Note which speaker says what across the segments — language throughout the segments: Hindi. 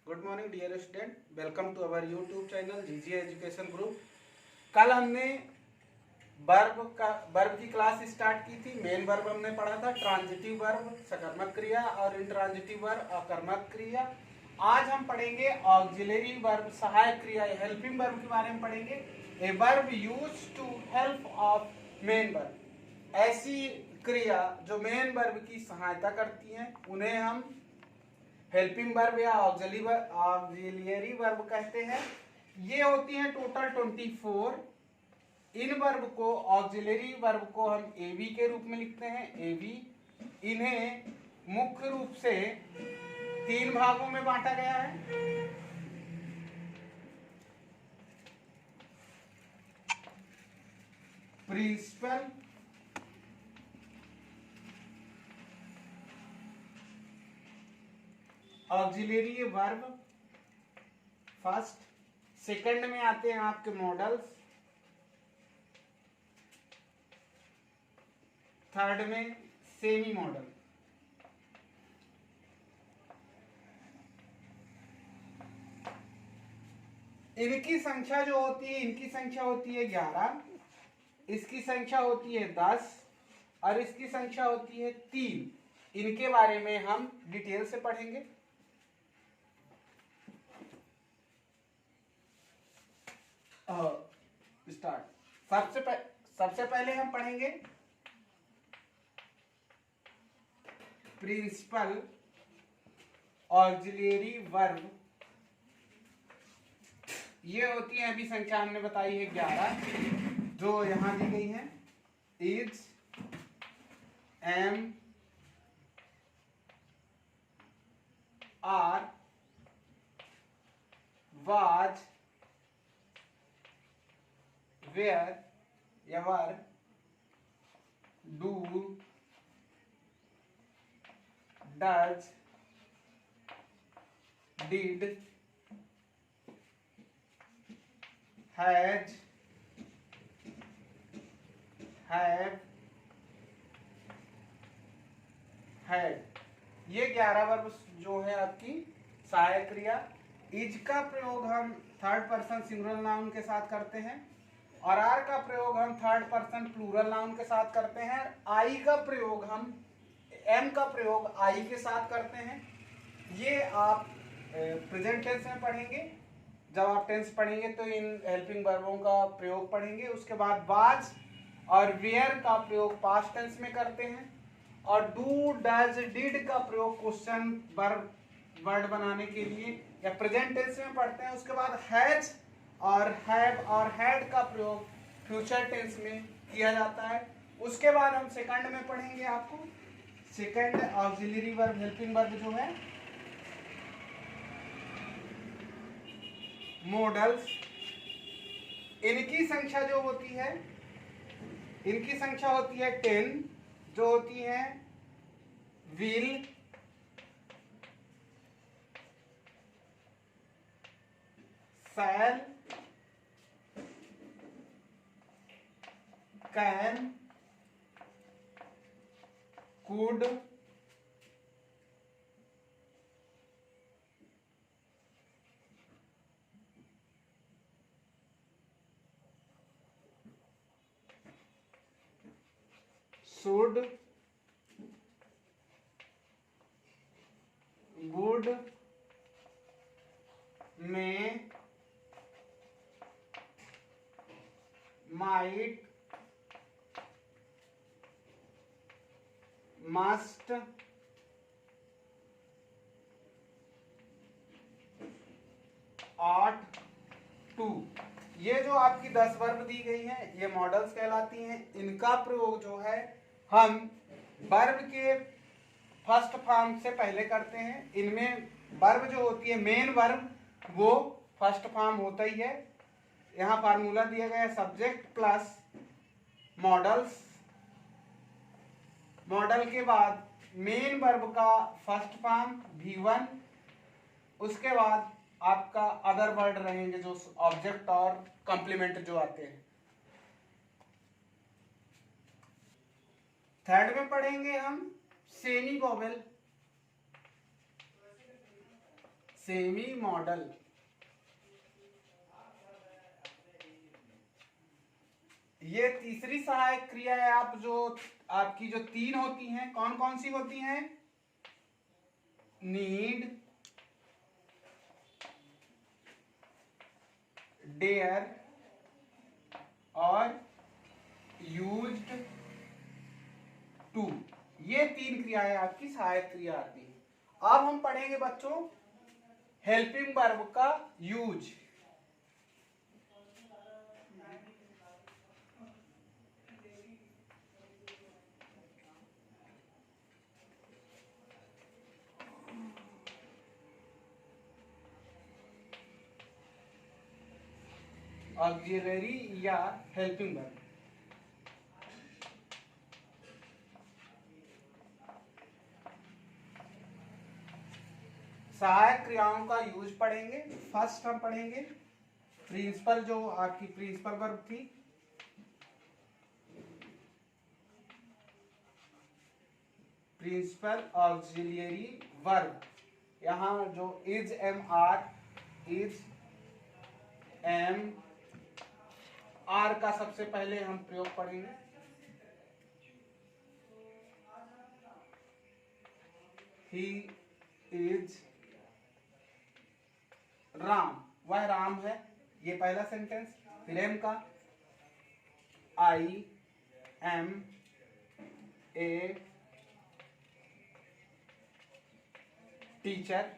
Speaker 1: Good morning dear student, welcome to our YouTube channel GG education group. कल हमने वर्ब की क्लास स्टार्ट की थी। मेन वर्ब हमने पढ़ा था, ट्रांजिटिव वर्ब सकर्मक क्रिया और इंट्रांजिटिव वर्ब अकर्मक क्रिया। आज हम पढ़ेंगे ऑक्सिलरी वर्ब सहायक क्रिया हेल्पिंग वर्ब के बारे में पढ़ेंगे। A verb use to help of main verb, ऐसी क्रिया जो मेन वर्ब की सहायता करती हैं उन्हें हम हेल्पिंग वर्ब या ऑक्सिलियरी वर्ब कहते हैं। ये होती हैं टोटल 24। इन वर्ब को ऑक्सिलियरी वर्ब को हम एवी के रूप में लिखते हैं, एवी। इन्हें मुख्य रूप से 3 भागों में बांटा गया है। Principal, auxiliary verb first, second में आते हैं आपके मॉडल्स, थर्ड में सेमी मॉडल। इनकी संख्या जो होती है, इनकी संख्या होती है 11, इसकी संख्या होती है 10 और इसकी संख्या होती है 3। इनके बारे में हम डिटेल से पढ़ेंगे। स्टार्ट। सबसे पहले हम पढ़ेंगे प्रिंसिपल ऑक्सिलियरी वर्ब। ये होती है, अभी संख्या हमने बताई है 11, जो यहां दी गई है। Is, am, are, was, were, ever, do, does, did, has, have, had. ये 11 वर्ब जो है आपकी सहायक क्रिया। इज का प्रयोग हम थर्ड पर्सन सिंगुलर नाउन के साथ करते हैं और आर का प्रयोग हम थर्ड पर्सन प्लूरल नाउन के साथ करते हैं। आई का प्रयोग हम एम का प्रयोग आई के साथ करते हैं। ये आप प्रेजेंट टेंस में पढ़ेंगे। जब आप टेंस पढ़ेंगे तो इन हेल्पिंग वर्बों का प्रयोग पढ़ेंगे। उसके बाद वाज और वेयर का प्रयोग पास्ट टेंस में करते हैं और डू, डज, डिड का प्रयोग क्वेश्चन वर्ड बनाने के लिए या प्रेजेंट टेंस में पढ़ते हैं। उसके बाद हैज और हैव और हैड का प्रयोग फ्यूचर टेंस में किया जाता है। उसके बाद हम सेकंड में पढ़ेंगे आपको second auxiliary verb helping verb जो है मॉडल्स। इनकी संख्या जो होती है, इनकी संख्या होती है 10, जो होती है will, shall, can, could, should, would, may, might, must, ought, to. ये जो आपकी 10 वर्ब दी गई हैं ये मॉडल्स कहलाती हैं। इनका प्रयोग जो है हम वर्ब के फर्स्ट फॉर्म से पहले करते हैं। इनमें वर्ब जो होती है मेन वर्ब वो फर्स्ट फॉर्म होता ही है। यहाँ फार्मूला दिया गया है सब्जेक्ट प्लस मॉडल्स। मॉडल के बाद मेन वर्ब का फर्स्ट फॉर्म V1, उसके बाद आपका अदर वर्ड रहेंगे जो ऑब्जेक्ट और कॉम्प्लीमेंट जो आते हैं। थर्ड में पढ़ेंगे हम सेमी वोवेल। Semi model. ये तीसरी सहायक क्रिया है। आप जो आपकी जो तीन होती हैं, कौन कौन सी होती हैं? नीड, डेयर और यूज्ड टू। ये तीन क्रियाएं आपकी सहायक क्रिया आती हैं। अब हम पढ़ेंगे बच्चों हेल्पिंग वर्ब का यूज। ऑक्सिलरी या हेल्पिंग वर्ब। सहायक क्रियाओं का यूज पढ़ेंगे। फर्स्ट हम पढ़ेंगे प्रिंसिपल, जो आपकी प्रिंसिपल वर्ब थी। प्रिंसिपल ऑक्सिलियरी वर्ब, यहां जो is am are, is am are का सबसे पहले हम प्रयोग पढ़ेंगे। ही इज राम, वह राम है, ये पहला सेंटेंस। फिर एम का I am a teacher.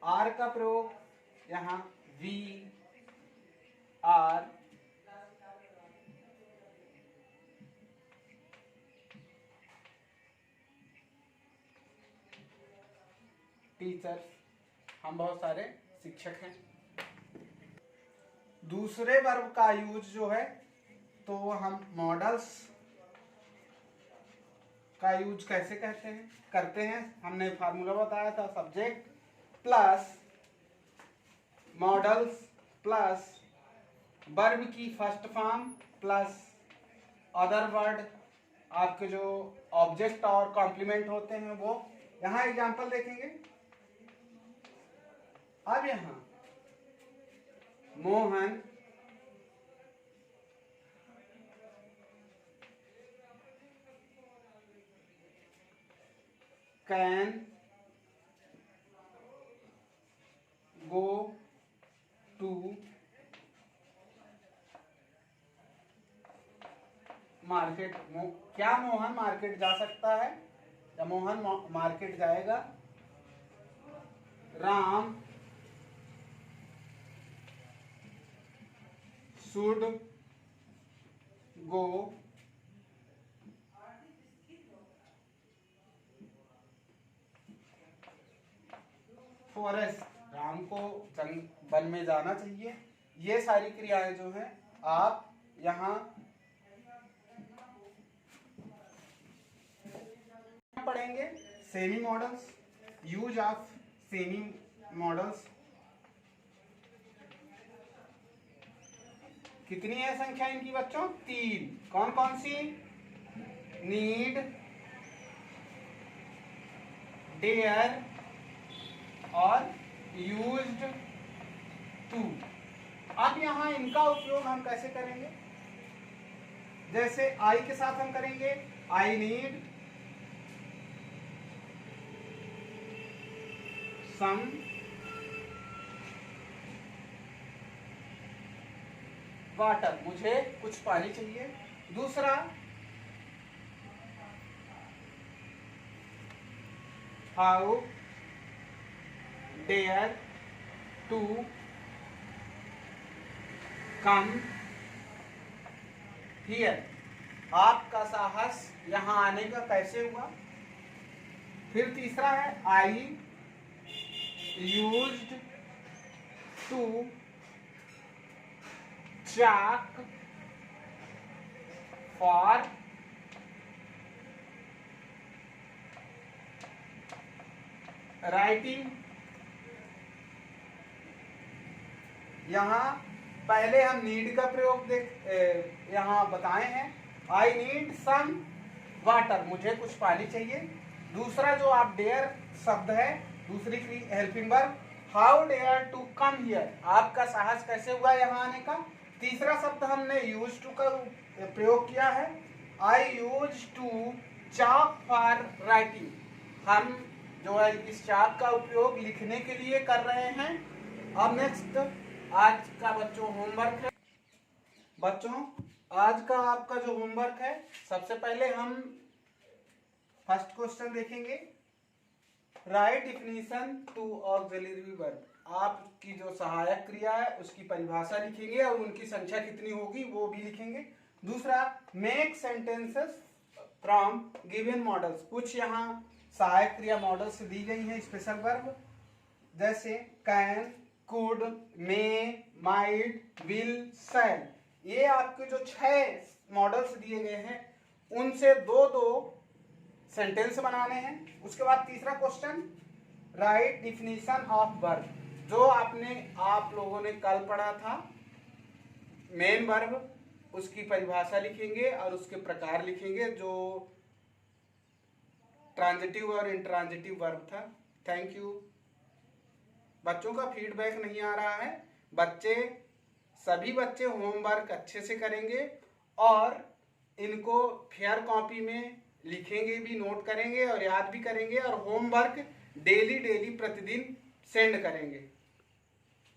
Speaker 1: Are का प्रयोग यहां वी आर टीचर्स, हम बहुत सारे शिक्षक हैं। दूसरे वर्ब का यूज जो है तो हम मॉडल्स का यूज कैसे करते हैं। हमने फार्मूला बताया था, subject plus modals plus verb की first form plus other word, आपके जो ऑब्जेक्ट और कॉम्प्लीमेंट होते हैं वो। यहां एग्जांपल देखेंगे। अब यहां Mohan can go to market. क्या मोहन मार्केट जा सकता है या मोहन मार्केट जाएगा? Ram should go forest, Ram को वन में जाना चाहिए। ये सारी क्रियाएं जो हैं आप यहां पढ़ेंगे। Semi models, use of semi models. कितनी है संख्या इनकी बच्चों? तीन। कौन कौन सी? नीड, डेयर और यूज्ड टू। अब यहां इनका उपयोग हम कैसे करेंगे? जैसे आई के साथ हम करेंगे आई नीड सम वाटर, मुझे कुछ पानी चाहिए। दूसरा how dare to come here, आपका साहस यहां आने का कैसे हुआ। फिर तीसरा है I used to chalk for writing। यहां पहले हम नीड का प्रयोग यहां बताए हैं। आई नीड सम वाटर, मुझे कुछ पानी चाहिए। दूसरा जो आप डेयर शब्द है दूसरी helping verb, how dare to come here, आपका साहस कैसे हुआ यहाँ आने का। तीसरा शब्द हमने यूज टू का प्रयोग किया है, I use to chalk for writing, हम जो है इस चाक का उपयोग लिखने के लिए कर रहे हैं। अब नेक्स्ट आज का बच्चों होमवर्क है। बच्चों आज का आपका जो होमवर्क है, सबसे पहले हम फर्स्ट क्वेश्चन देखेंगे, write definition to auxiliary verb, आपकी जो सहायक क्रिया है उसकी परिभाषा लिखेंगे और उनकी संख्या कितनी होगी वो भी लिखेंगे। दूसरा, make sentences from given modals, कुछ यहाँ सहायक क्रिया मॉडल्स दी गई हैं स्पेशल वर्ब, जैसे can, could, may, might, will, shall, ये आपके जो 6 मॉडल्स दिए गए हैं उनसे दो सेंटेंस बनाने हैं। उसके बाद तीसरा question, right definition of verb, जो आप लोगों ने कल पढ़ा था मेन वर्ब, उसकी परिभाषा लिखेंगे और उसके प्रकार लिखेंगे, जो ट्रांजिटिव और इंट्रांजिटिव वर्ब था। Thank you. बच्चों का फीडबैक नहीं आ रहा है, सभी बच्चे होमवर्क अच्छे से करेंगे और इनको फेयर कॉपी में लिखेंगे भी, नोट करेंगे और याद भी करेंगे और होमवर्क डेली प्रतिदिन सेंड करेंगे।